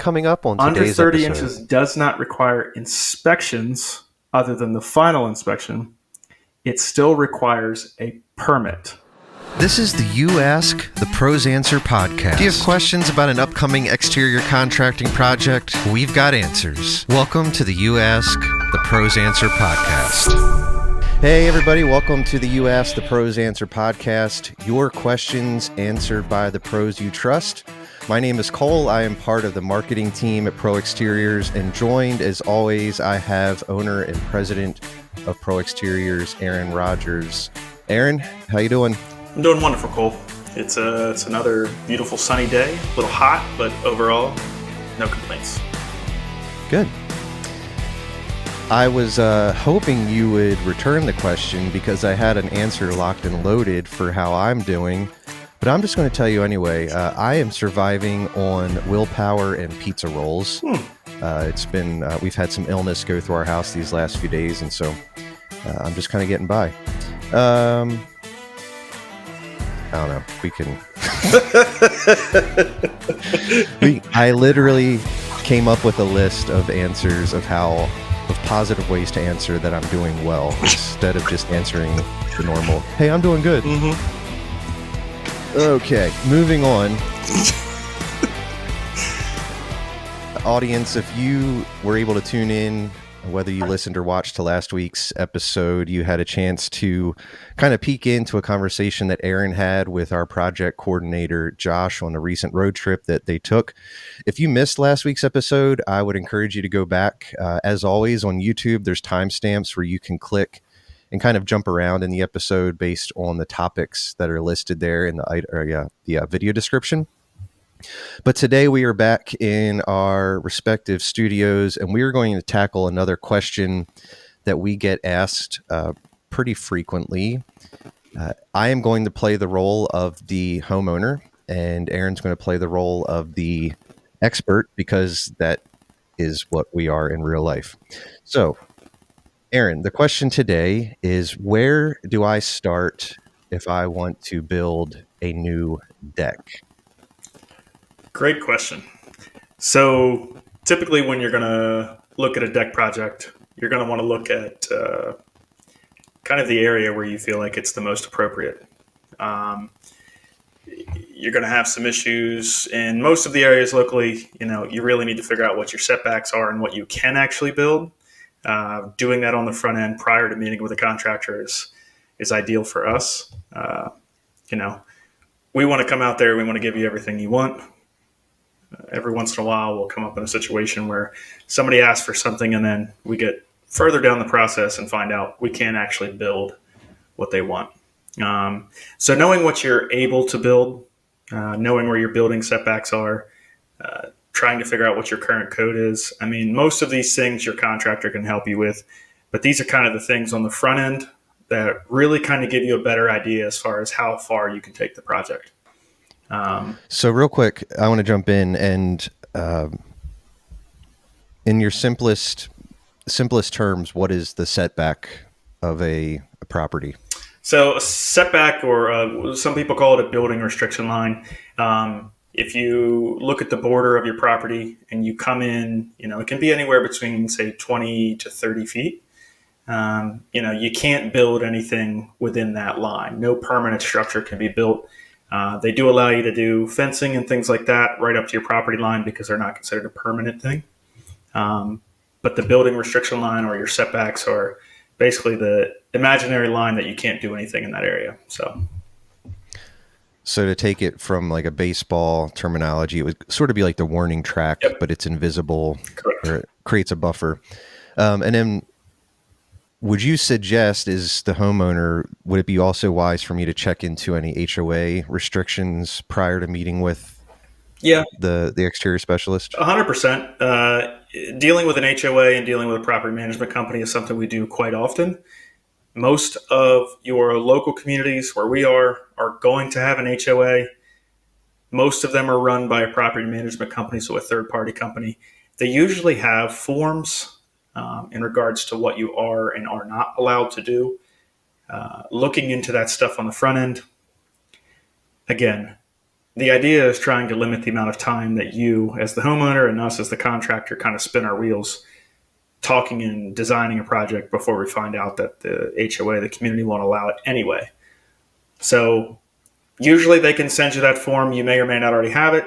coming up on Under today's 30 episode? inches does not require inspections other than the final inspection. It still requires a permit. This is the You Ask, the Pros Answer podcast. Do you have questions about an upcoming exterior contracting project? We've got answers. Welcome to the You Ask, the Pros Answer podcast. Hey everybody, welcome to the You Ask, the Pros Answer podcast. Your questions answered by the pros you trust. My name is Cole. I am part of the marketing team at Pro Exteriors, and joined as always, I have owner and president of Pro Exteriors, Aaron Rogers. Aaron, how you doing? I'm doing wonderful, Cole. It's another beautiful sunny day. A little hot, but overall, no complaints. Good. I was hoping you would return the question because I had an answer locked and loaded for how I'm doing, but I'm just going to tell you anyway. I am surviving on willpower and pizza rolls. It's been we've had some illness go through our house these last few days, and so I'm just kind of getting by. I don't know. We can. I literally came up with a list of answers of positive ways to answer that I'm doing well instead of just answering the normal, hey, I'm doing good. Mm-hmm. Okay, moving on. Audience, if you were able to tune in, whether you listened or watched to last week's episode, you had a chance to kind of peek into a conversation that Aaron had with our project coordinator, Josh, on a recent road trip that they took. If you missed last week's episode, I would encourage you to go back. As always, on YouTube, there's timestamps where you can click and kind of jump around in the episode based on the topics that are listed there in the video description. But today we are back in our respective studios, and we are going to tackle another question that we get asked pretty frequently. I am going to play the role of the homeowner, and Aaron's going to play the role of the expert, because that is what we are in real life. So, Aaron, the question today is, where do I start if I want to build a new deck? Great question. So typically when you're going to look at a deck project, you're going to want to look at kind of the area where you feel like it's the most appropriate. You're going to have some issues in most of the areas locally. You really need to figure out what your setbacks are and what you can actually build. Doing that on the front end prior to meeting with a contractor is ideal for us. We want to come out there. We want to give you everything you want. Every once in a while, we'll come up in a situation where somebody asks for something, and then we get further down the process and find out we can't actually build what they want. So knowing what you're able to build, knowing where your building setbacks are, trying to figure out what your current code is. I mean, most of these things your contractor can help you with, but these are kind of the things on the front end that really kind of give you a better idea as far as how far you can take the project. So real quick, I want to jump in and in your simplest terms, what is the setback of a property? So a setback, or some people call it a building restriction line. If you look at the border of your property and you come in, it can be anywhere between, say, 20 to 30 feet. You can't build anything within that line. No permanent structure can be built. They do allow you to do fencing and things like that right up to your property line because they're not considered a permanent thing. But the building restriction line or your setbacks are basically the imaginary line that you can't do anything in that area. So to take it from like a baseball terminology, it would sort of be like the warning track, yep, but it's invisible. Correct. Or it creates a buffer. And then would you suggest, as the homeowner, would it be also wise for me to check into any HOA restrictions prior to meeting with the exterior specialist? 100%. Dealing with an HOA and dealing with a property management company is something we do quite often. Most of your local communities where we are going to have an HOA. Most of them are run by a property management company, so a third-party company. They usually have forms in regards to what you are and are not allowed to do. Looking into that stuff on the front end. Again, The idea is trying to limit the amount of time that you, as the homeowner, and us as the contractor, kind of spin our wheels talking and designing a project before we find out that the HOA, the community, won't allow it anyway. So usually they can send you that form. You may or may not already have it.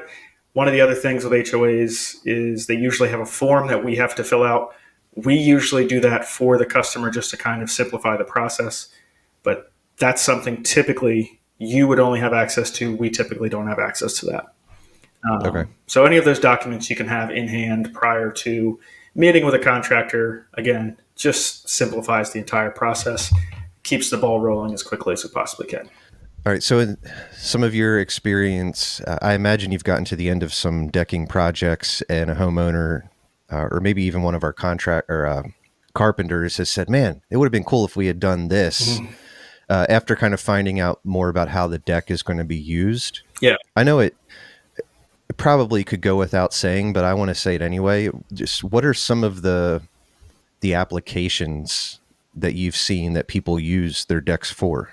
One of the other things with HOAs is they usually have a form that we have to fill out. We usually do that for the customer just to kind of simplify the process. But that's something typically you would only have access to. We typically don't have access to that. Okay. So any of those documents you can have in hand prior to meeting with a contractor, again, just simplifies the entire process, keeps the ball rolling as quickly as we possibly can. All right. So, in some of your experience, I imagine you've gotten to the end of some decking projects, and a homeowner, or maybe even one of our carpenters, has said, "Man, it would have been cool if we had done this." Mm-hmm. After kind of finding out more about how the deck is going to be used, Yeah. I know it probably could go without saying, but I want to say it anyway. Just what are some of the applications that you've seen that people use their decks for?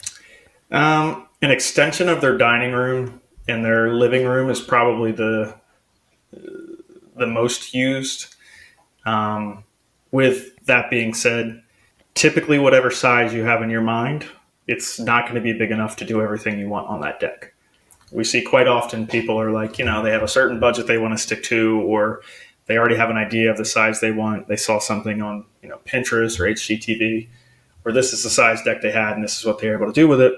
An extension of their dining room and their living room is probably the most used. With that being said, typically whatever size you have in your mind, it's not going to be big enough to do everything you want on that deck. We see quite often people are like, they have a certain budget they want to stick to, or they already have an idea of the size they want. They saw something on, Pinterest or HGTV, where this is the size deck they had and this is what they're able to do with it.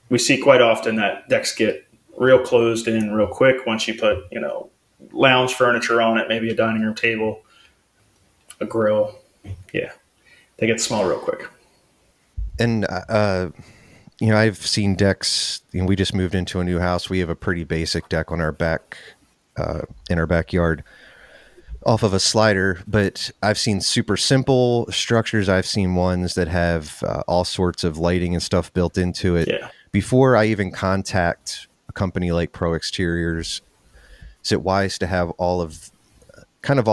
We see quite often that decks get real closed in real quick once you put, lounge furniture on it, maybe a dining room table, a grill. Yeah, they get small real quick. And I've seen decks. We just moved into a new house. We have a pretty basic deck on our back, in our backyard, off of a slider. But I've seen super simple structures. I've seen ones that have all sorts of lighting and stuff built into it. Yeah. Before I even contact a company like Pro Exteriors, is it wise to have all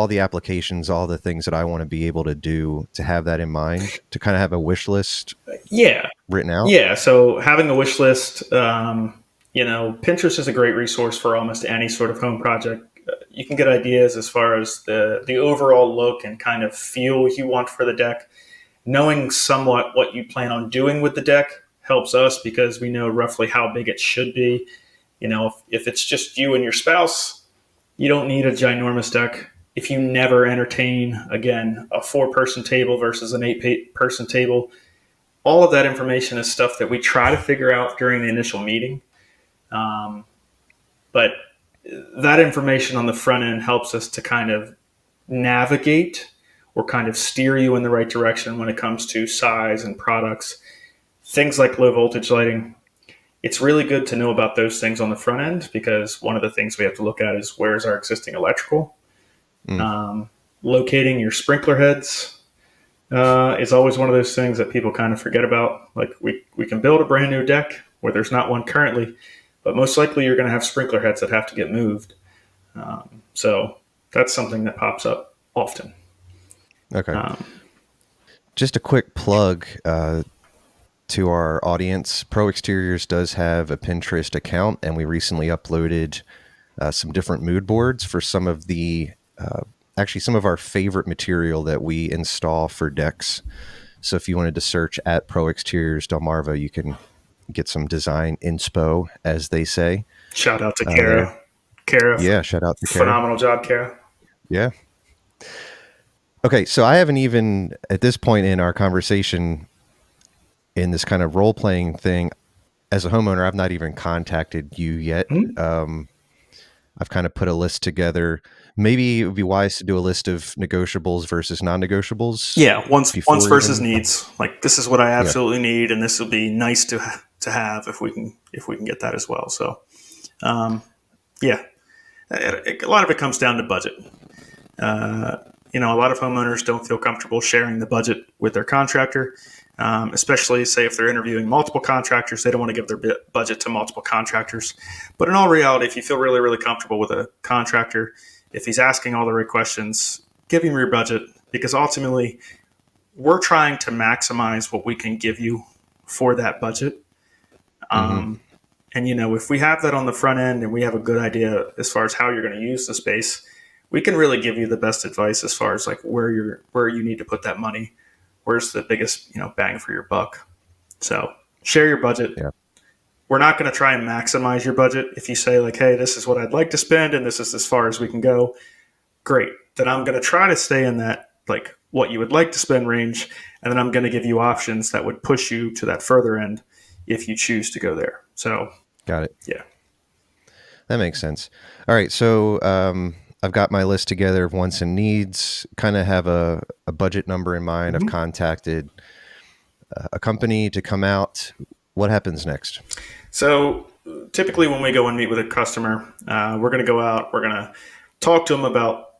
the applications, all the things that I want to be able to do, to have that in mind, to kind of have a wish list Yeah. written out? Yeah. So having a wish list, Pinterest is a great resource for almost any sort of home project. You can get ideas as far as the overall look and kind of feel you want for the deck. Knowing somewhat what you plan on doing with the deck helps us because we know roughly how big it should be. If it's just you and your spouse, you don't need a ginormous deck. If you never entertain, again, a 4-person table versus an 8-person table, all of that information is stuff that we try to figure out during the initial meeting. But that information on the front end helps us to kind of navigate or kind of steer you in the right direction when it comes to size and products. Things like low voltage lighting, it's really good to know about those things on the front end because one of the things we have to look at is where's our existing electrical. Locating your sprinkler heads is always one of those things that people kind of forget about. Like we can build a brand new deck where there's not one currently, but most likely you're going to have sprinkler heads that have to get moved. So that's something that pops up often. Okay. Just a quick plug to our audience. Pro Exteriors does have a Pinterest account, and we recently uploaded some different mood boards for some of our favorite material that we install for decks. So if you wanted to search at Pro Exteriors Delmarva, you can get some design inspo, as they say. Shout out to Kara. Kara. Yeah, shout out to Kara. Phenomenal job, Kara. Yeah. Okay, so I haven't even, at this point in our conversation, in this kind of role-playing thing, as a homeowner, I've not even contacted you yet. Mm-hmm. I've kind of put a list together. Maybe it would be wise to do a list of negotiables versus non-negotiables. Yeah, wants versus needs. Like, this is what I absolutely need, and this will be nice to have if we can get that as well. So, a lot of it comes down to budget. A lot of homeowners don't feel comfortable sharing the budget with their contractor, especially, say, if they're interviewing multiple contractors. They don't want to give their budget to multiple contractors. But in all reality, if you feel really, really comfortable with a contractor, if he's asking all the right questions, give him your budget, because ultimately we're trying to maximize what we can give you for that budget. And, if we have that on the front end and we have a good idea as far as how you're going to use the space, we can really give you the best advice as far as like where you need to put that money. Where's the biggest, bang for your buck? So share your budget. Yeah. We're not going to try and maximize your budget. If you say like, hey, this is what I'd like to spend and this is as far as we can go, great. Then I'm going to try to stay in that, like what you would like to spend range. And then I'm going to give you options that would push you to that further end if you choose to go there. So, Got it. yeah. That makes sense. All right. So I've got my list together of wants and needs, kind of have a budget number in mind. I've contacted a company to come out. What happens next? So typically when we go and meet with a customer, we're going to go out, we're going to talk to them about,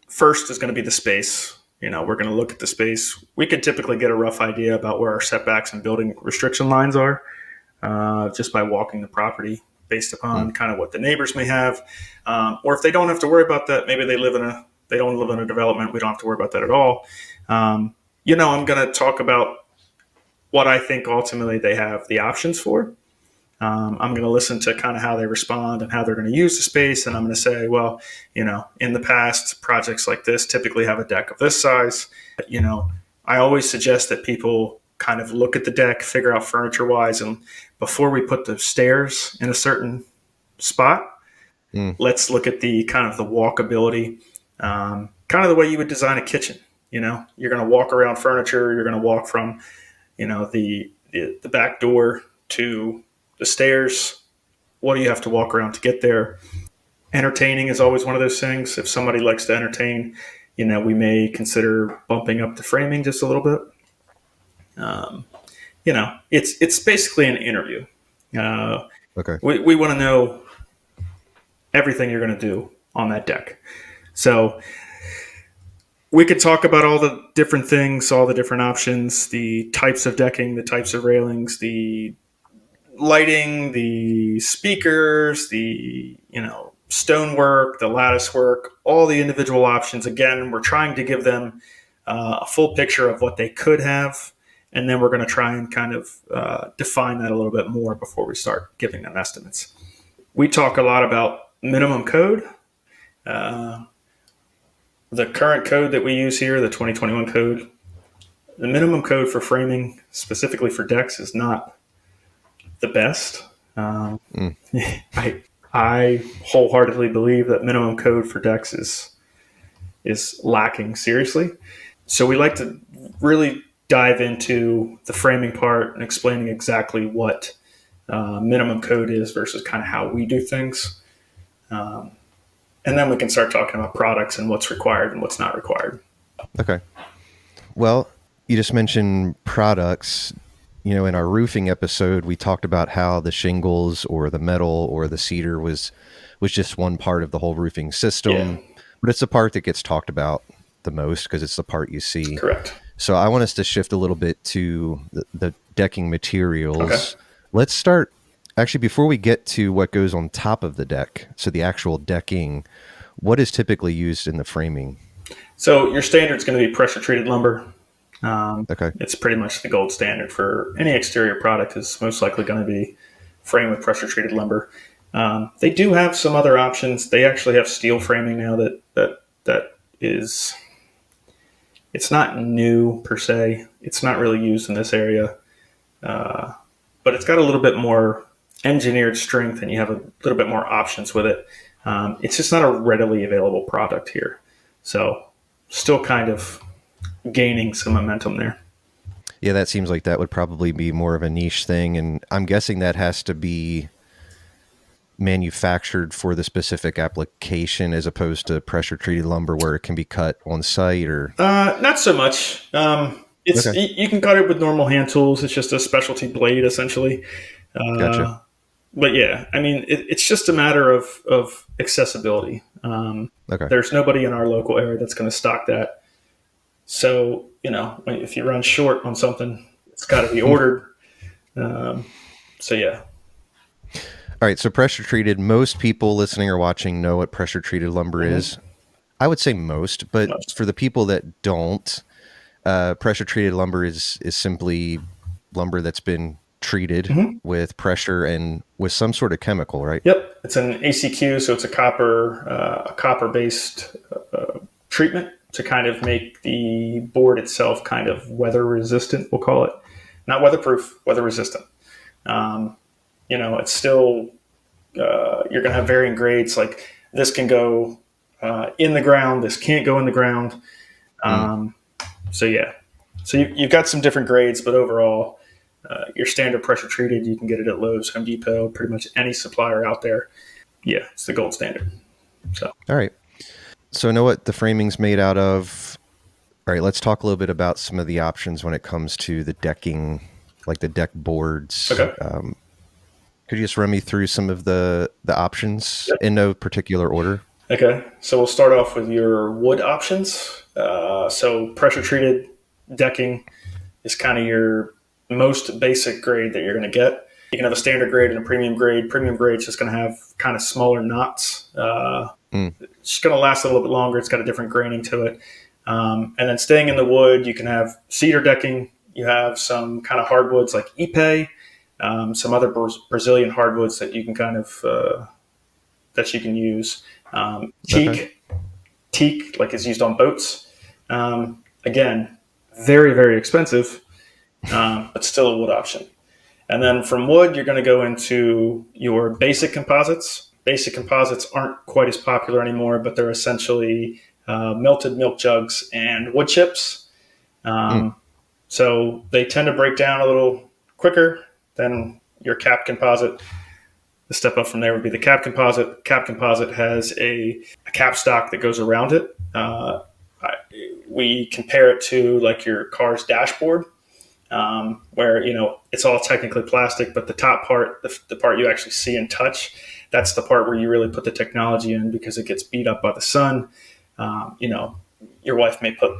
first is going to be the space. We're going to look at the space. We can typically get a rough idea about where our setbacks and building restriction lines are just by walking the property based upon kind of what the neighbors may have. Or if they don't have to worry about that, maybe they don't live in a development. We don't have to worry about that at all. I'm going to talk about what I think ultimately they have the options for. I'm going to listen to kind of how they respond and how they're going to use the space. And I'm going to say, well, in the past, projects like this typically have a deck of this size. I always suggest that people kind of look at the deck, figure out furniture wise. And before we put the stairs in a certain spot, let's look at the kind of the walkability, kind of the way you would design a kitchen. You're going to walk around furniture. You're going to walk from, the back door to the stairs. What do you have to walk around to get there? Entertaining is always one of those things. If somebody likes to entertain, we may consider bumping up the framing just a little bit. It's basically an interview. Okay. We want to know everything you're going to do on that deck. So we could talk about all the different things, all the different options, the types of decking, the types of railings, the lighting, the speakers, the stonework, the lattice work, all the individual options. Again, we're trying to give them a full picture of what they could have, and then we're going to try and kind of define that a little bit more before we start giving them estimates. We talk a lot about minimum code. The current code that we use here, the 2021 code, the minimum code for framing, specifically for decks, is not the best. I wholeheartedly believe that minimum code for decks is lacking seriously. So we like to really dive into the framing part and explaining exactly what minimum code is versus kind of how we do things. And then we can start talking about products and what's required and what's not required. Okay. Well, you just mentioned products. In our roofing episode, we talked about how the shingles or the metal or the cedar was just one part of the whole roofing system. Yeah. But it's the part that gets talked about the most because it's the part you see. Correct. So I want us to shift a little bit to the decking materials. Okay. Let's start, actually, before we get to what goes on top of the deck, so the actual decking, what is typically used in the framing? So your standard is going to be pressure-treated lumber. Okay. It's pretty much the gold standard for any exterior product is most likely going to be framed with pressure-treated lumber. They do have some other options. They actually have steel framing now that is, it's not new per se. It's not really used in this area, but it's got a little bit more engineered strength and you have a little bit more options with it. It's just not a readily available product here. So still kind of gaining some momentum there. Yeah, that seems like that would probably be more of a niche thing. And I'm guessing that has to be manufactured for the specific application as opposed to pressure treated lumber where it can be cut on site or not so much. It's okay. You can cut it with normal hand tools. It's just a specialty blade essentially. Gotcha. But yeah, I mean, it's just a matter of accessibility. Okay. There's nobody in our local area that's going to stock that. So, if you run short on something, it's got to be ordered. So, yeah. All right. So pressure treated, most people listening or watching know what pressure treated lumber is. I would say most, but for the people that don't, pressure treated lumber is simply lumber that's been treated with pressure and with some sort of chemical, right? Yep, it's an ACQ, so it's a copper based treatment to kind of make the board itself kind of weather resistant. We'll call it not weatherproof, weather resistant. It's still you're going to have varying grades. Like this can go in the ground, this can't go in the ground. So you've got some different grades, but overall, your standard pressure treated, you can get it at Lowe's, Home Depot, pretty much any supplier out there. Yeah, it's the gold standard. So, all right. So I know what the framing's made out of. All right, let's talk a little bit about some of the options when it comes to the decking, like the deck boards. Okay. Could you just run me through some of the options in no particular order? Okay, so we'll start off with your wood options. So pressure treated decking is kind of your most basic grade that you're going to get. You can have a standard grade and a premium grade. Premium grade is just going to have kind of smaller knots. It's just going to last a little bit longer. It's got a different graining to it. And then staying in the wood, you can have cedar decking. You have some kind of hardwoods like Ipe, some other Brazilian hardwoods that you can kind of that you can use. Teak, like is used on boats. Again, very, very expensive, but still a wood option. And then from wood, you're going to go into your basic composites. Basic composites aren't quite as popular anymore, but they're essentially melted milk jugs and wood chips. So they tend to break down a little quicker than your cap composite. The step up from there would be the cap composite. Cap composite has a cap stock that goes around it. We compare it to like your car's dashboard, where it's all technically plastic, but the top part, the part you actually see and touch, that's the part where you really put the technology in because it gets beat up by the sun. Your wife may put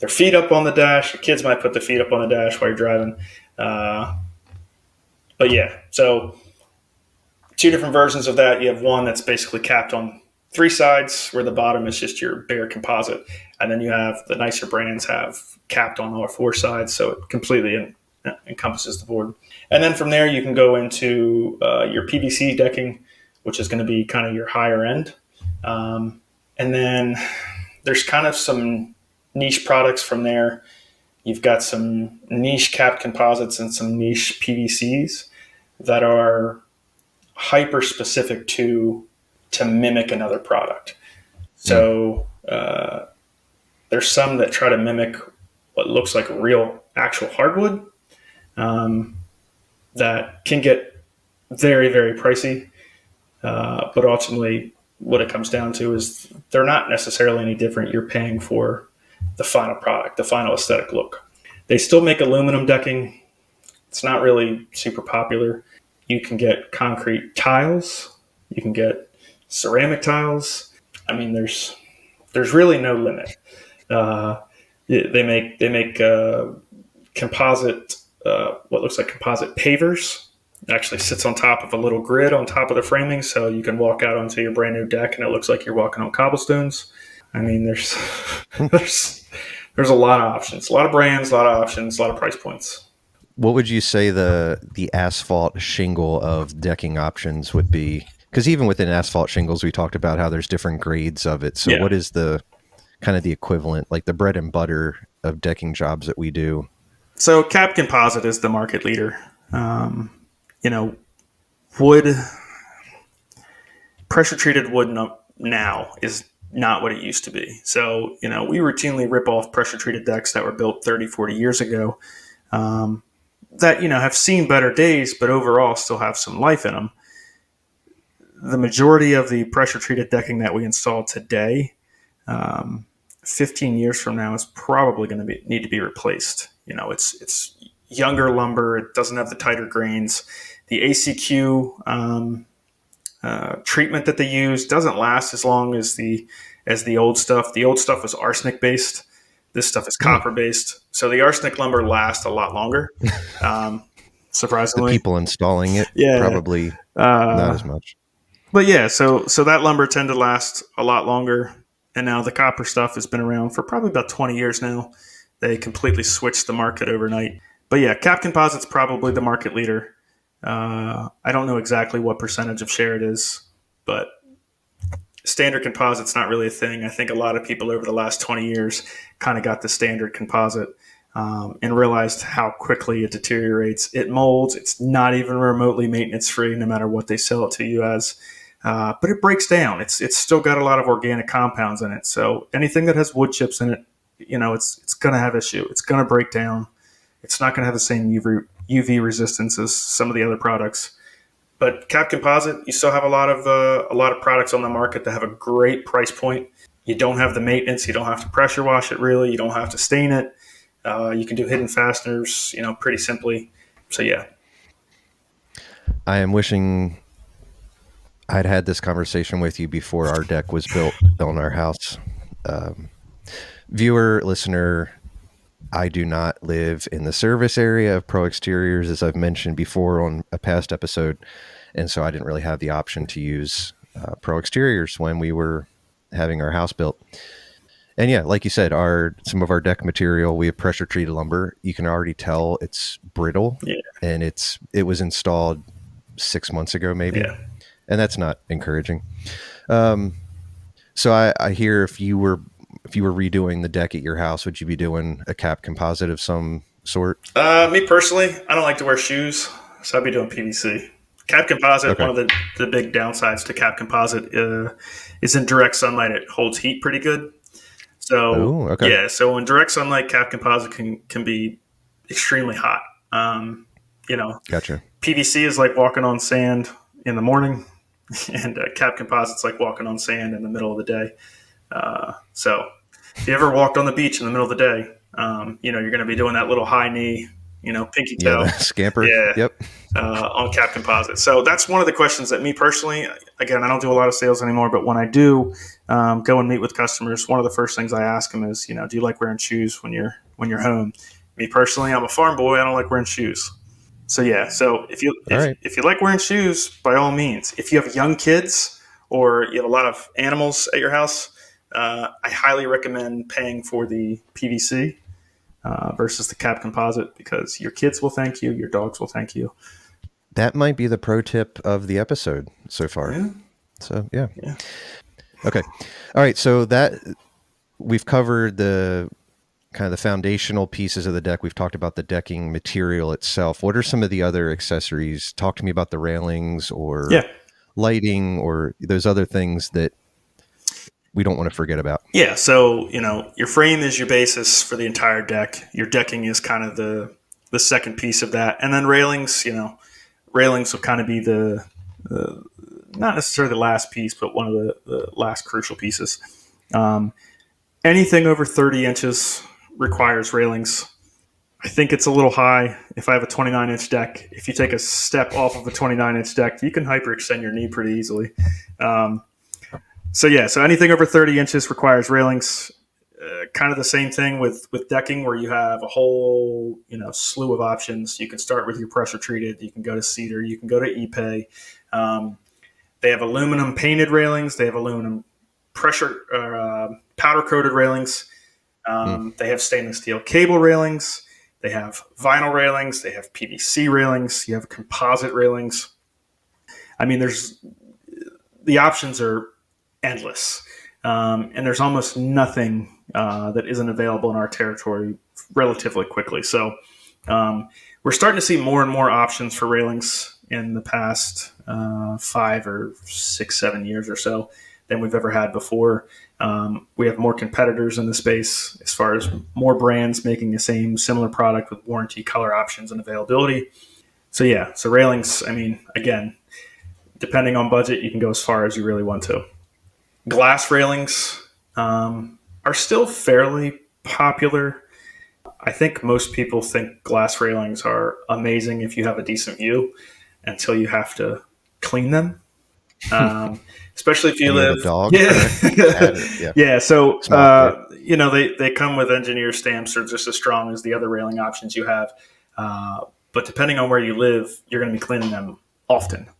their feet up on the dash. Your kids might put their feet up on the dash while you're driving. But yeah, so two different versions of that. You have one that's basically capped on three sides where the bottom is just your bare composite. And then you have the nicer brands have capped on all four sides. So it completely encompasses the board. And then from there, you can go into your PVC decking, which is going to be kind of your higher end. And then there's kind of some niche products from there. You've got some niche capped composites and some niche PVCs that are hyper specific to mimic another product. So there's some that try to mimic what looks like real actual hardwood that can get very, very pricey. But ultimately what it comes down to is they're not necessarily any different. You're paying for the final product, the final aesthetic look. They still make aluminum decking. It's not really super popular. You can get concrete tiles. You can get ceramic tiles. I mean, there's really no limit. They make composite, what looks like composite pavers. It actually sits on top of a little grid on top of the framing, so you can walk out onto your brand new deck and it looks like you're walking on cobblestones. I mean, there's a lot of options, a lot of brands, a lot of options, a lot of price points. What would you say the asphalt shingle of decking options would be? Because even within asphalt shingles, we talked about how there's different grades of it. So what is the kind of the equivalent, like the bread and butter of decking jobs that we do? So cap composite is the market leader. Wood, pressure treated wood now is not what it used to be. So, we routinely rip off pressure treated decks that were built 30, 40 years ago that, have seen better days, but overall still have some life in them. The majority of the pressure treated decking that we install today, 15 years from now, is probably going to need to be replaced. It's younger lumber. It doesn't have the tighter grains. The ACQ treatment that they use doesn't last as long as the old stuff. The old stuff was arsenic based. This stuff is copper based. So the arsenic lumber lasts a lot longer. Surprisingly, the people installing it probably not as much. But yeah, so that lumber tend to last a lot longer. And now the copper stuff has been around for probably about 20 years now. They completely switched the market overnight. But yeah, Cap Composite's probably the market leader. I don't know exactly what percentage of share it is, but standard composite's not really a thing. I think a lot of people over the last 20 years kind of got the standard composite and realized how quickly it deteriorates. It molds. It's not even remotely maintenance free, no matter what they sell it to you as. But it breaks down. It's still got a lot of organic compounds in it. So anything that has wood chips in it, it's going to have issue. It's going to break down. It's not going to have the same UV resistance as some of the other products. But Cap Composite, you still have a lot of products on the market that have a great price point. You don't have the maintenance. You don't have to pressure wash it really. You don't have to stain it. You can do hidden fasteners, pretty simply. So yeah. I am wishing I'd had this conversation with you before our deck was built on our house. Viewer, listener, I do not live in the service area of Pro Exteriors, as I've mentioned before on a past episode. And so I didn't really have the option to use Pro Exteriors when we were having our house built. And yeah, like you said, some of our deck material, we have pressure treated lumber. You can already tell it's brittle, and it was installed 6 months ago, maybe. Yeah. And that's not encouraging. So I hear if you were redoing the deck at your house, would you be doing a Cap Composite of some sort? Me personally, I don't like to wear shoes, so I'd be doing PVC. Cap Composite, Okay. one of the big downsides to Cap Composite is in direct sunlight, it holds heat pretty good. So okay. Yeah, so in direct sunlight, Cap Composite can be extremely hot. Gotcha. PVC is like walking on sand in the morning, and Cap Composite's like walking on sand in the middle of the day. So if you ever walked on the beach in the middle of the day, you're going to be doing that little high knee, pinky toe. Yeah, the scamper. Yeah. Yep. On Cap Composite. So that's one of the questions that me personally, again, I don't do a lot of sales anymore, but when I do go and meet with customers, one of the first things I ask them is, do you like wearing shoes when you're home? Me personally, I'm a farm boy. I don't like wearing shoes. So yeah. So if you like wearing shoes, by all means. If you have young kids or you have a lot of animals at your house, I highly recommend paying for the PVC versus the Cap Composite, because your kids will thank you, your dogs will thank you. That might be the pro tip of the episode so far. Yeah. So yeah. Okay. All right. So that we've covered the kind of the foundational pieces of the deck. We've talked about the decking material itself. What are some of the other accessories? Talk to me about the railings or lighting or those other things that we don't want to forget about. Yeah. So, your frame is your basis for the entire deck. Your decking is kind of the second piece of that. And then railings will kind of be the not necessarily the last piece, but one of the last crucial pieces. Anything over 30 inches requires railings. I think it's a little high if I have a 29-inch deck. If you take a step off of a 29-inch deck, you can hyperextend your knee pretty easily. So anything over 30 inches requires railings. Kind of the same thing with decking, where you have a whole slew of options. You can start with your pressure treated. You can go to cedar. You can go to Ipe. They have aluminum painted railings. They have aluminum pressure powder coated railings. They have stainless steel cable railings. They have vinyl railings. They have PVC railings. You have composite railings. I mean, the options are endless. And there's almost nothing that isn't available in our territory relatively quickly. So we're starting to see more and more options for railings in the past 5 or 6, 7 years or so than we've ever had before. We have more competitors in the space as far as more brands making the similar product with warranty, color options, and availability. So railings, I mean, again, depending on budget, you can go as far as you really want to. Glass railings are still fairly popular. I think most people think glass railings are amazing if you have a decent view until you have to clean them. Especially if you live. A dog. Yeah. So, they come with engineer stamps. They're just as strong as the other railing options you have. But depending on where you live, you're going to be cleaning them often,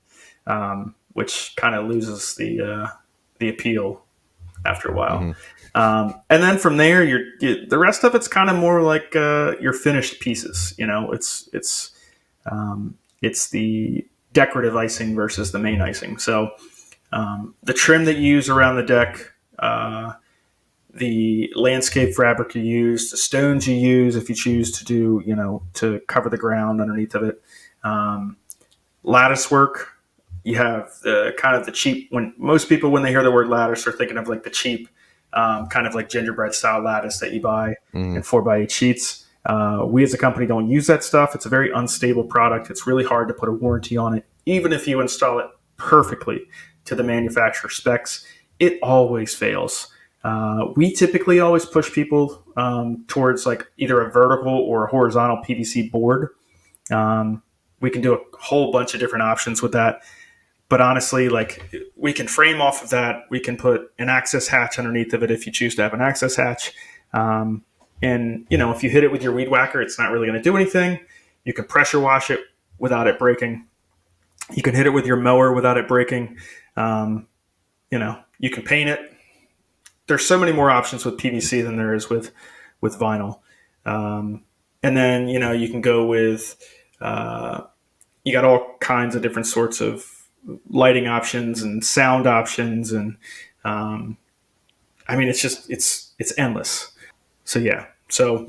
which kind of loses the appeal after a while. Mm-hmm. And then from there, the rest of it's kind of more like your finished pieces. It's the decorative icing versus the main icing. So the trim that you use around the deck, the landscape fabric you use, the stones you use if you choose to do, to cover the ground underneath of it. Um, Lattice work, you have the kind of the cheap, when most people, when they hear the word lattice, are thinking of like the cheap, kind of like gingerbread style lattice that you buy Mm-hmm. in 4x8 sheets. We as a company don't use that stuff. It's a very unstable product. It's really hard to put a warranty on it. Even if you install it perfectly to the manufacturer specs, it always fails. We typically always push people towards like either a vertical or a horizontal PVC board. Um, we can do a whole bunch of different options with that. But honestly, like we can frame off of that. We can put an access hatch underneath of it if you choose to have an access hatch. Um, and if you hit it with your weed whacker, it's not really going to do anything. You can pressure wash it without it breaking. You can hit it with your mower without it breaking. You can paint it. There's so many more options with PVC than there is with vinyl. And then you can go with you got all kinds of different sorts of lighting options and sound options, and it's endless. So yeah, so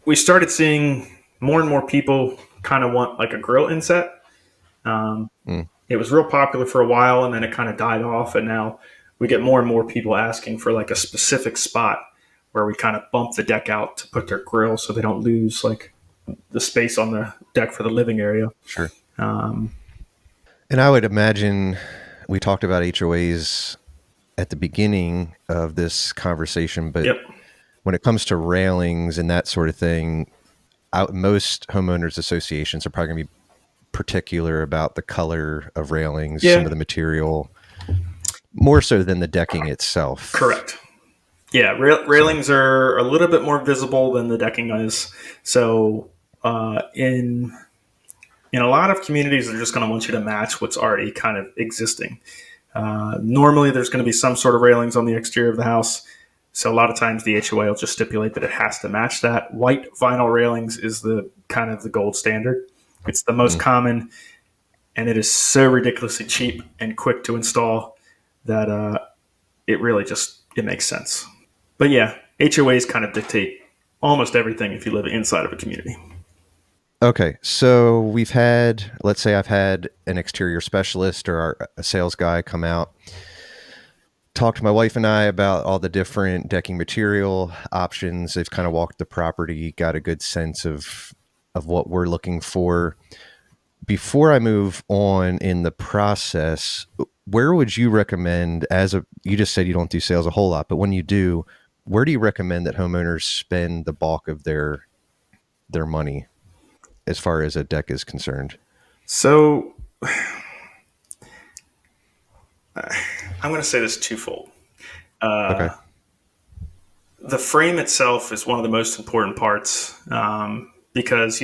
we started seeing more and more people kind of want like a grill inset. It was real popular for a while, and then it kind of died off, and now we get more and more people asking for like a specific spot where we kind of bump the deck out to put their grill so they don't lose like the space on the deck for the living area. Sure. Um, And I would imagine we talked about HOAs at the beginning of this conversation, but yep. when it comes to railings and that sort of thing, most homeowners associations are probably going to be particular about the color of railings, Yeah. some of the material, more so than the decking itself. Correct. Yeah, railings are a little bit more visible than the decking is. So in a lot of communities, they're just going to want you to match what's already kind of existing. Normally, there's going to be some sort of railings on the exterior of the house. So a lot of times the HOA will just stipulate that it has to match that. White vinyl railings is the kind of the gold standard. It's the most common, and it is so ridiculously cheap and quick to install that it really it makes sense. But yeah, HOAs kind of dictate almost everything if you live inside of a community. Okay, so let's say I've had an exterior specialist or a sales guy come out, talk to my wife and I about all the different decking material options. They've kind of walked the property, got a good sense of what we're looking for. Before I move on in the process, where would you recommend, you just said you don't do sales a whole lot, but when you do, where do you recommend that homeowners spend the bulk of their money as far as a deck is concerned? So I'm going to say this twofold. Okay. The frame itself is one of the most important parts because,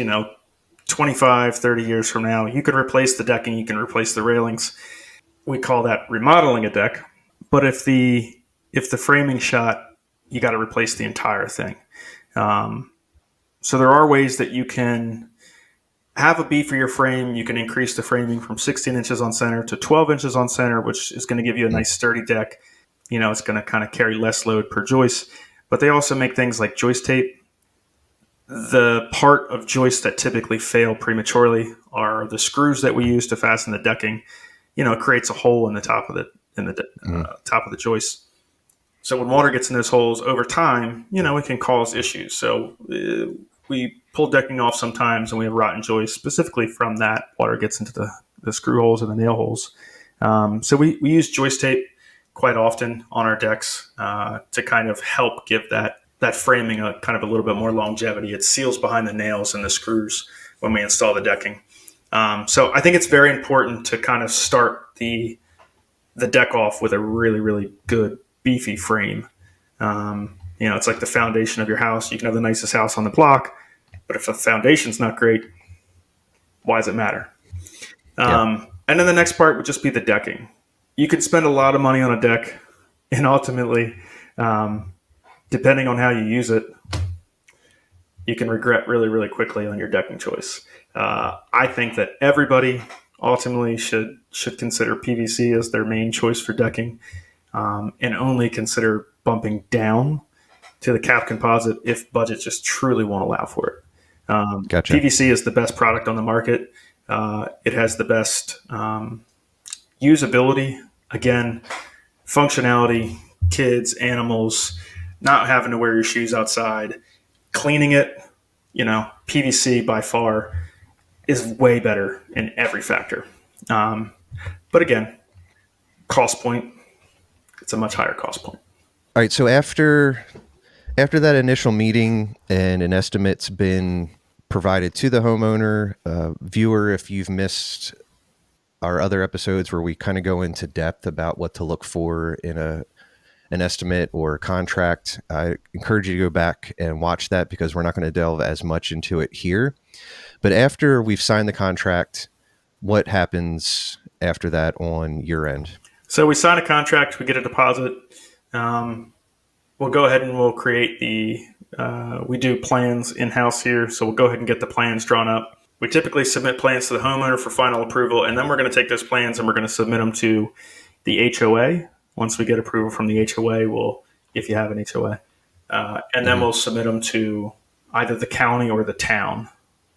25, 30 years from now, you can replace the decking, you can replace the railings. We call that remodeling a deck. But if the framing shot, you got to replace the entire thing. So there are ways that you can have a beefier frame. You can increase the framing from 16 inches on center to 12 inches on center, which is going to give you a nice sturdy deck. It's going to kind of carry less load per joist. But they also make things like joist tape. The part of joists that typically fail prematurely are the screws that we use to fasten the decking. It creates a hole in the top of top of the joist. So when water gets in those holes over time, it can cause issues. So we pull decking off sometimes, and we have rotten joists specifically from that. Water gets into the screw holes and the nail holes. So we use joist tape quite often on our decks to kind of help give that framing a kind of a little bit more longevity. It seals behind the nails and the screws when we install the decking. So I think it's very important to kind of start the deck off with a really, really good beefy frame. It's like the foundation of your house. You can have the nicest house on the block, but if the foundation's not great, why does it matter? And then the next part would just be the decking. You could spend a lot of money on a deck And ultimately, um, depending on how you use it, you can regret really, really quickly on your decking choice. I think that everybody ultimately should consider PVC as their main choice for decking, and only consider bumping down to the cap composite if budget just truly won't allow for it. Gotcha. PVC is the best product on the market. It has the best usability. Again, functionality, kids, animals, not having to wear your shoes outside, cleaning it. PVC by far is way better in every factor. But again, cost point, it's a much higher cost point. All right. So after that initial meeting and an estimate's been provided to the homeowner, viewer, if you've missed our other episodes where we kind of go into depth about what to look for in an estimate or a contract, I encourage you to go back and watch that because we're not going to delve as much into it here. But after we've signed the contract, what happens after that on your end? So we sign a contract, we get a deposit. We'll go ahead and we'll create we do plans in-house here. So we'll go ahead and get the plans drawn up. We typically submit plans to the homeowner for final approval, and then we're going to take those plans and we're going to submit them to the HOA. Once we get approval from the HOA, if you have an HOA, and then we'll submit them to either the county or the town.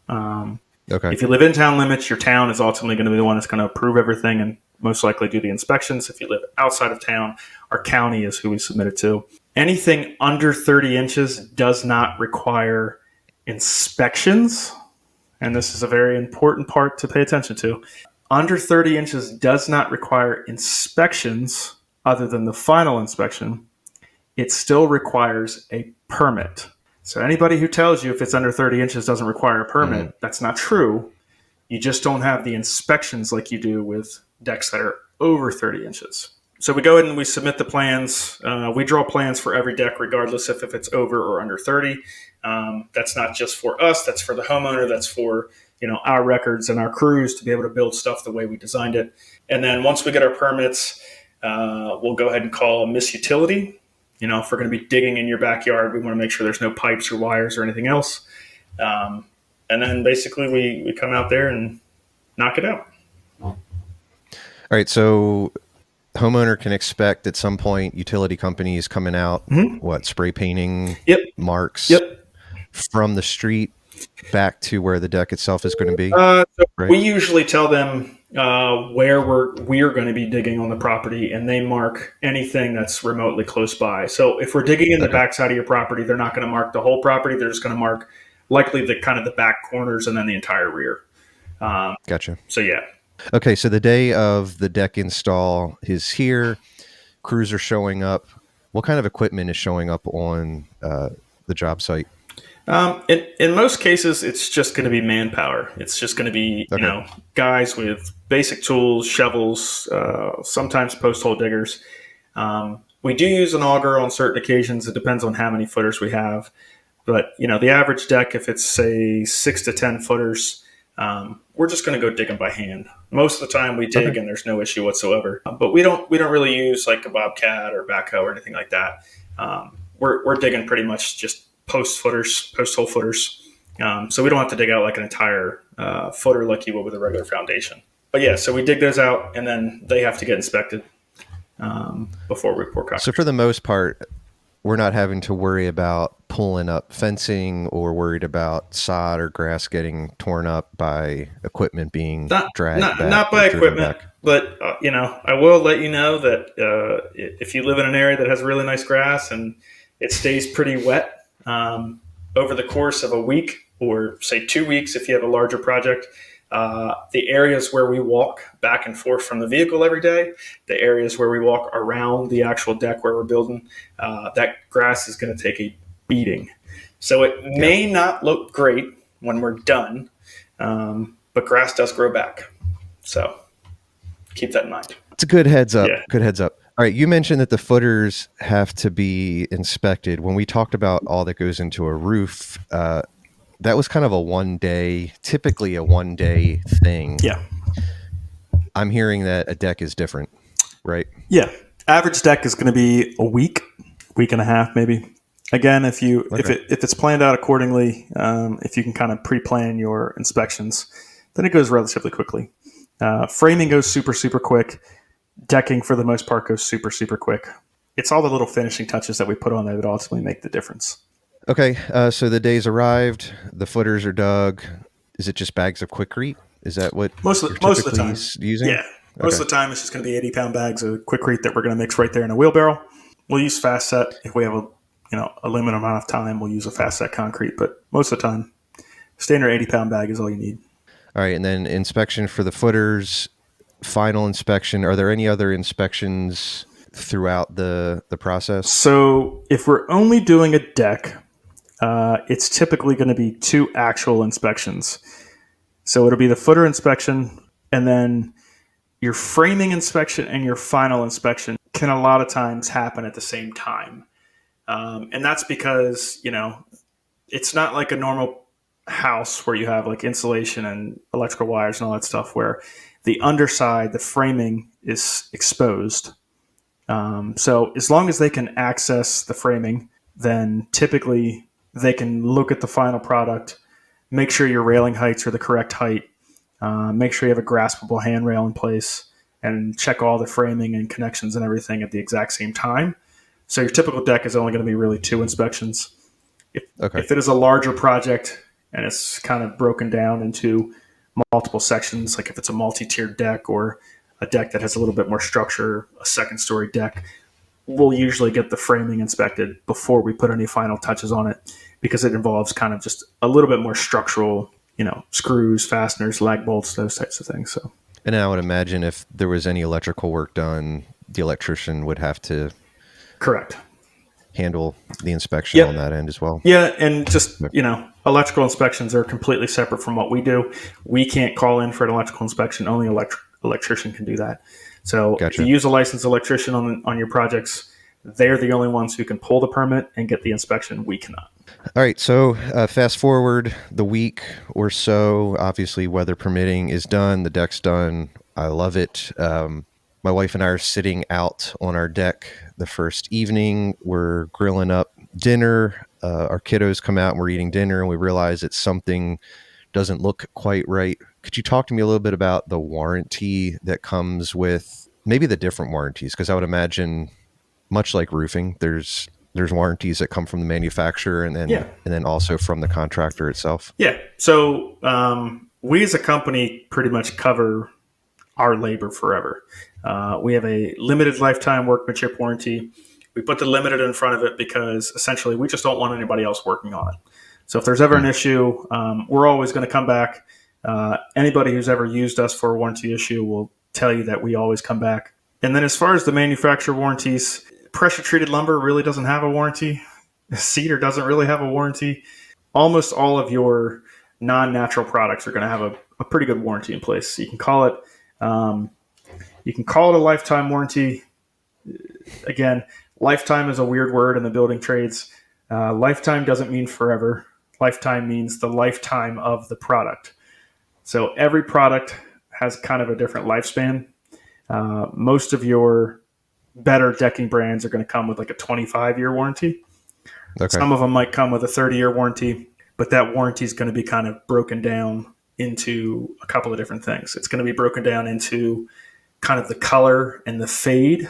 Okay. If you live in town limits, your town is ultimately going to be the one that's going to approve everything and most likely do the inspections. If you live outside of town, our county is who we submit it to. Anything under 30 inches does not require inspections. And this is a very important part to pay attention to. Under 30 inches does not require inspections other than the final inspection. It still requires a permit. So anybody who tells you if it's under 30 inches doesn't require a permit, that's not true. You just don't have the inspections like you do with decks that are over 30 inches. So we go ahead and we submit the plans. We draw plans for every deck, regardless if it's over or under 30. That's not just for us. That's for the homeowner. That's for our records and our crews to be able to build stuff the way we designed it. And then once we get our permits, we'll go ahead and call a misutility. If we're going to be digging in your backyard, we want to make sure there's no pipes or wires or anything else. And then basically we come out there and knock it out. All right. So homeowner can expect at some point utility companies coming out, spray painting marks from the street back to where the deck itself is going to be? So we usually tell them where we're going to be digging on the property, and they mark anything that's remotely close by. So if we're digging in the backside of your property, they're not going to mark the whole property. They're just going to mark likely the kind of the back corners and then the entire rear. Gotcha. So yeah. Okay, so the day of the deck install is here. Crews are showing up. What kind of equipment is showing up on the job site? In most cases, it's just going to be manpower. It's just going to be guys with basic tools, shovels, sometimes post hole diggers. We do use an auger on certain occasions. It depends on how many footers we have. But the average deck, if it's say 6 to 10 footers, we're just going to go dig them by hand. Most of the time we dig and there's no issue whatsoever. But we don't really use like a bobcat or backhoe or anything like that. We're digging pretty much just post hole footers. So we don't have to dig out like an entire footer like you would with a regular foundation. But yeah, so we dig those out and then they have to get inspected before we pour concrete. So for the most part, we're not having to worry about pulling up fencing or worried about sod or grass getting torn up by equipment being dragged back. Not by equipment, but I will let you know that if you live in an area that has really nice grass and it stays pretty wet over the course of a week or say 2 weeks, if you have a larger project, the areas where we walk back and forth from the vehicle every day, the areas where we walk around the actual deck where we're building, that grass is going to take a beating. So it may not look great when we're done, but grass does grow back. So keep that in mind. It's a good heads up. Yeah. Good heads up. All right. You mentioned that the footers have to be inspected. When we talked about all that goes into a roof, that was kind of typically a one day thing. Yeah. I'm hearing that a deck is different, right? Yeah. Average deck is going to be a week and a half, maybe. Again, Okay. if it's planned out accordingly, if you can kind of pre-plan your inspections, then it goes relatively quickly. Framing goes super quick. Decking, for the most part, goes super quick. It's all the little finishing touches that we put on there that ultimately make the difference. Okay. So the day's arrived. The footers are dug. Is it just bags of Quikrete? Is that what you're Most of the typically time, using? yeah. Most Okay. of the time, it's just going to be 80-pound bags of Quikrete that we're going to mix right there in a wheelbarrow. We'll use fast set if we have a limited amount of time. We'll use a fast set concrete, but most of the time, standard 80-pound bag is all you need. All right. And then inspection for the footers, final inspection. Are there any other inspections throughout the process? So if we're only doing a deck, it's typically going to be 2 actual inspections. So it'll be the footer inspection, and then your framing inspection and your final inspection can a lot of times happen at the same time. And that's because, it's not like a normal house where you have like insulation and electrical wires and all that stuff where the underside, the framing is exposed. So as long as they can access the framing, then typically they can look at the final product, make sure your railing heights are the correct height, make sure you have a graspable handrail in place, and check all the framing and connections and everything at the exact same time. So your typical deck is only going to be really 2 inspections. Okay. If it is a larger project and it's kind of broken down into multiple sections, like if it's a multi-tiered deck or a deck that has a little bit more structure, a second story deck, we'll usually get the framing inspected before we put any final touches on it because it involves kind of just a little bit more structural, screws, fasteners, lag bolts, those types of things. So, And I would imagine if there was any electrical work done, the electrician would have to correct. handle the inspection Yep. on that end as well. Yeah, and just, electrical inspections are completely separate from what we do. We can't call in for an electrical inspection. Only electrician can do that. So if you Gotcha. use a licensed electrician on your projects, they're the only ones who can pull the permit and get the inspection. We cannot. All right. So fast forward the week or so, obviously, weather permitting is done. The deck's done. I love it. My wife and I are sitting out on our deck the first evening. We're grilling up dinner. Our kiddos come out and we're eating dinner, and we realize that something doesn't look quite right. Could you talk to me a little bit about the warranty that comes with maybe the different warranties? Because I would imagine, much like roofing, there's warranties that come from the manufacturer Yeah. and then also from the contractor itself. Yeah. So we as a company pretty much cover our labor forever. We have a limited lifetime workmanship warranty. We put the limited in front of it because essentially we just don't want anybody else working on it. So if there's ever an issue, we're always going to come back. Anybody who's ever used us for a warranty issue will tell you that we always come back. And then as far as the manufacturer warranties, pressure treated lumber really doesn't have a warranty. Cedar doesn't really have a warranty. Almost all of your non-natural products are going to have a pretty good warranty in place. You can call it a lifetime warranty. Again, lifetime is a weird word in the building trades. Lifetime doesn't mean forever. Lifetime means the lifetime of the product. So every product has kind of a different lifespan. Most of your better decking brands are going to come with like a 25-year warranty. Okay. Some of them might come with a 30-year warranty, but that warranty is going to be kind of broken down into a couple of different things. It's going to be broken down into kind of the color and the fade,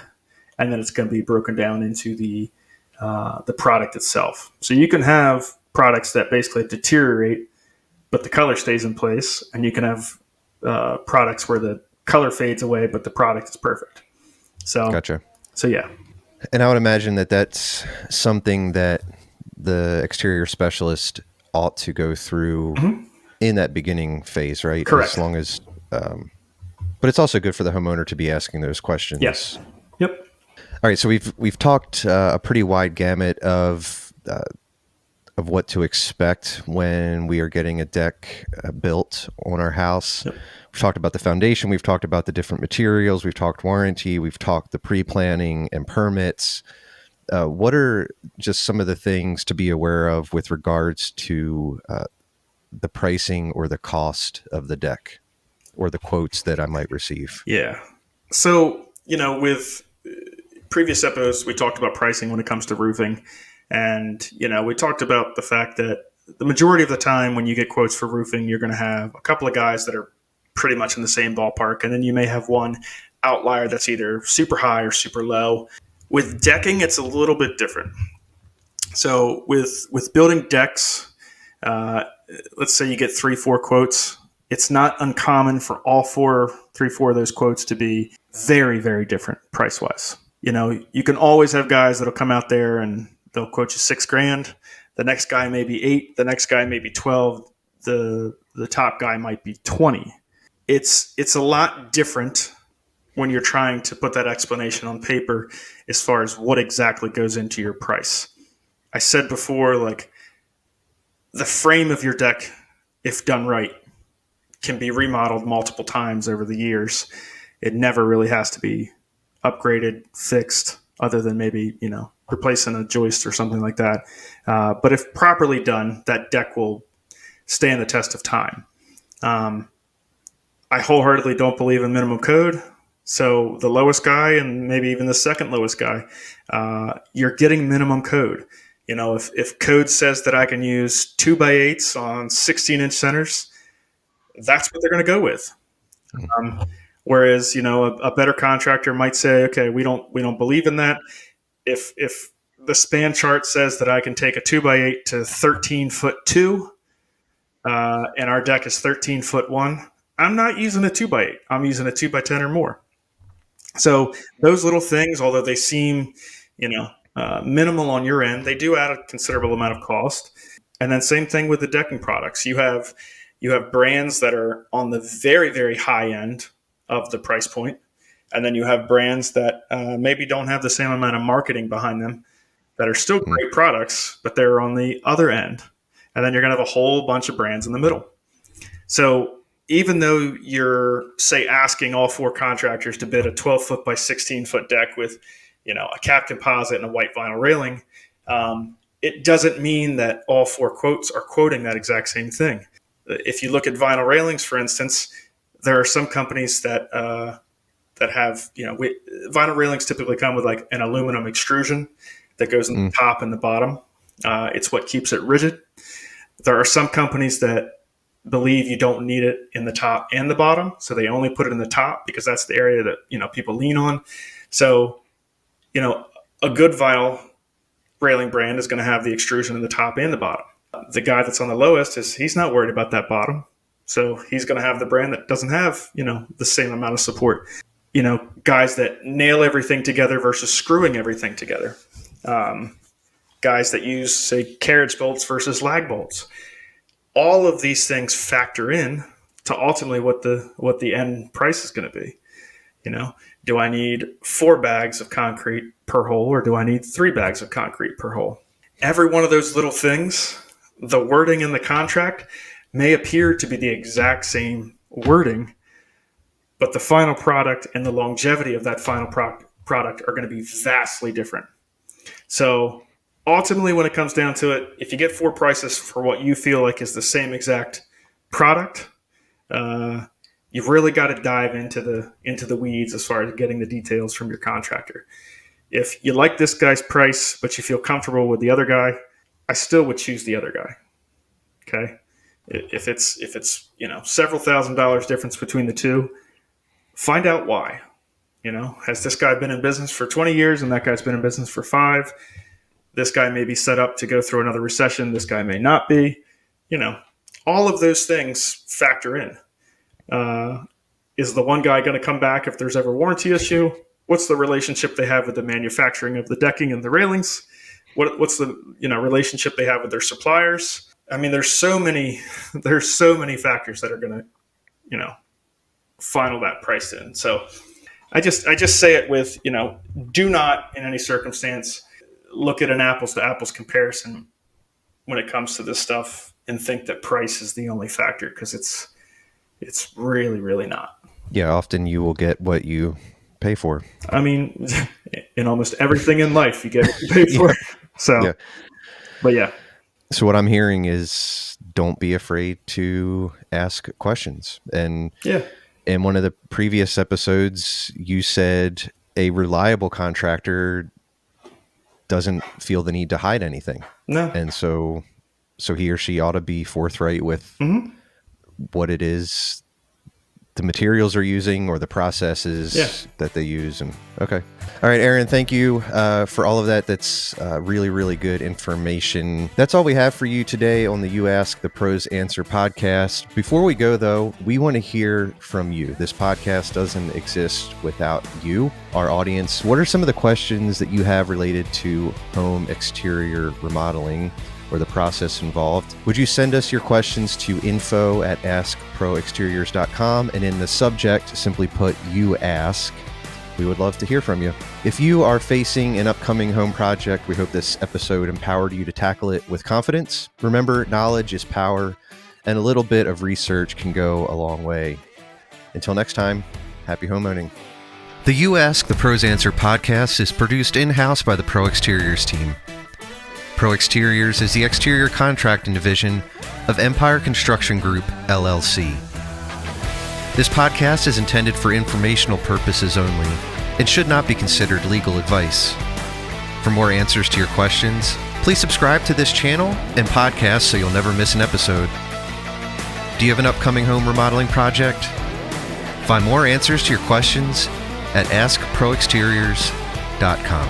and then it's going to be broken down into the product itself. So you can have products that basically deteriorate, but the color stays in place, and you can have products where the color fades away, but the product is perfect. So, Gotcha. so yeah. And I would imagine that that's something that the exterior specialist ought to go through in that beginning phase, right? Correct. As long as, but it's also good for the homeowner to be asking those questions. Yes. Yep. All right. So we've talked a pretty wide gamut of what to expect when we are getting a deck built on our house. Yep. We've talked about the foundation. We've talked about the different materials. We've talked warranty. We've talked the pre-planning and permits. What are just some of the things to be aware of with regards to the pricing or the cost of the deck or the quotes that I might receive? Yeah. So, with previous episodes, we talked about pricing when it comes to roofing. And, we talked about the fact that the majority of the time when you get quotes for roofing, you're going to have a couple of guys that are pretty much in the same ballpark. And then you may have one outlier that's either super high or super low. With decking, it's a little bit different. So with building decks, let's say you get 3-4 quotes. It's not uncommon for all 3-4 of those quotes to be very, very different price wise. You can always have guys that'll come out there and they'll quote you $6,000. The next guy may be 8. The next guy may be 12. The top guy might be 20. It's a lot different when you're trying to put that explanation on paper as far as what exactly goes into your price. I said before, like, the frame of your deck, if done right, can be remodeled multiple times over the years. It never really has to be upgraded, fixed, other than maybe, replacing a joist or something like that. But if properly done, that deck will stand the test of time. I wholeheartedly don't believe in minimum code. So the lowest guy and maybe even the second lowest guy, you're getting minimum code. If code says that I can use 2x8s on 16-inch centers, that's what they're going to go with. Whereas, a better contractor might say, okay, we don't believe in that. If the span chart says that I can take a 2x8 to 13'2", and our deck is 13'1", I'm not using a 2x8. I'm using a 2x10 or more. So those little things, although they seem, minimal on your end, they do add a considerable amount of cost. And then same thing with the decking products. You have brands that are on the very, very high end of the price point. And then you have brands that maybe don't have the same amount of marketing behind them that are still great products, but they're on the other end. And then you're going to have a whole bunch of brands in the middle. So even though you're, say, asking all 4 contractors to bid a 12-foot by 16-foot deck with, a cap composite and a white vinyl railing, it doesn't mean that all 4 quotes are quoting that exact same thing. If you look at vinyl railings, for instance, there are some companies that have, vinyl railings typically come with like an aluminum extrusion that goes in the top and the bottom. It's what keeps it rigid. There are some companies that believe you don't need it in the top and the bottom, so they only put it in the top because that's the area that people lean on. So a good vinyl railing brand is going to have the extrusion in the top and the bottom. The guy that's on the lowest he's not worried about that bottom, so he's going to have the brand that doesn't have the same amount of support. Guys that nail everything together versus screwing everything together. Guys that use, say, carriage bolts versus lag bolts. All of these things factor in to ultimately what the end price is going to be. Do I need 4 bags of concrete per hole, or do I need 3 bags of concrete per hole? Every one of those little things, the wording in the contract may appear to be the exact same wording, but the final product and the longevity of that final product are going to be vastly different. So ultimately, when it comes down to it, if you get 4 prices for what you feel like is the same exact product, you've really got to dive into the weeds as far as getting the details from your contractor. If you like this guy's price, but you feel comfortable with the other guy, I still would choose the other guy. Okay. If it's several $1,000s difference between the two, find out why. Has this guy been in business for 20 years and that guy's been in business for 5? This guy may be set up to go through another recession. This guy may not be. All of those things factor in. Is the one guy going to come back if there's ever a warranty issue? What's the relationship they have with the manufacturing of the decking and the railings? What's the relationship they have with their suppliers? I mean, there's so many factors that are going to final that price in. So I just say it with do not in any circumstance look at an apples to apples comparison when it comes to this stuff and think that price is the only factor, because it's really, really not. Yeah, often you will get what you pay for. I mean, in almost everything in life, you get what you pay for. Yeah. So, yeah. But yeah. So what I'm hearing is don't be afraid to ask questions. And in one of the previous episodes, you said a reliable contractor doesn't feel the need to hide anything. No. And so he or she ought to be forthright with what it is the materials are using or the processes that they use. And okay. All right, Aaron, thank you for all of that. That's really, really good information. That's all we have for you today on the You Ask the Pros Answer podcast. Before we go, though, we want to hear from you. This podcast doesn't exist without you, our audience. What are some of the questions that you have related to home exterior remodeling or the process involved? Would you send us your questions to info@askproexteriors.com, and in the subject, simply put "You Ask." We would love to hear from you. If you are facing an upcoming home project, we hope this episode empowered you to tackle it with confidence. Remember, knowledge is power, and a little bit of research can go a long way. Until next time, happy homeowning. The You Ask the Pros Answer podcast is produced in-house by the Pro Exteriors team. Pro Exteriors is the exterior contracting division of Empire Construction Group, LLC. This podcast is intended for informational purposes only and should not be considered legal advice. For more answers to your questions, please subscribe to this channel and podcast so you'll never miss an episode. Do you have an upcoming home remodeling project? Find more answers to your questions at askproexteriors.com.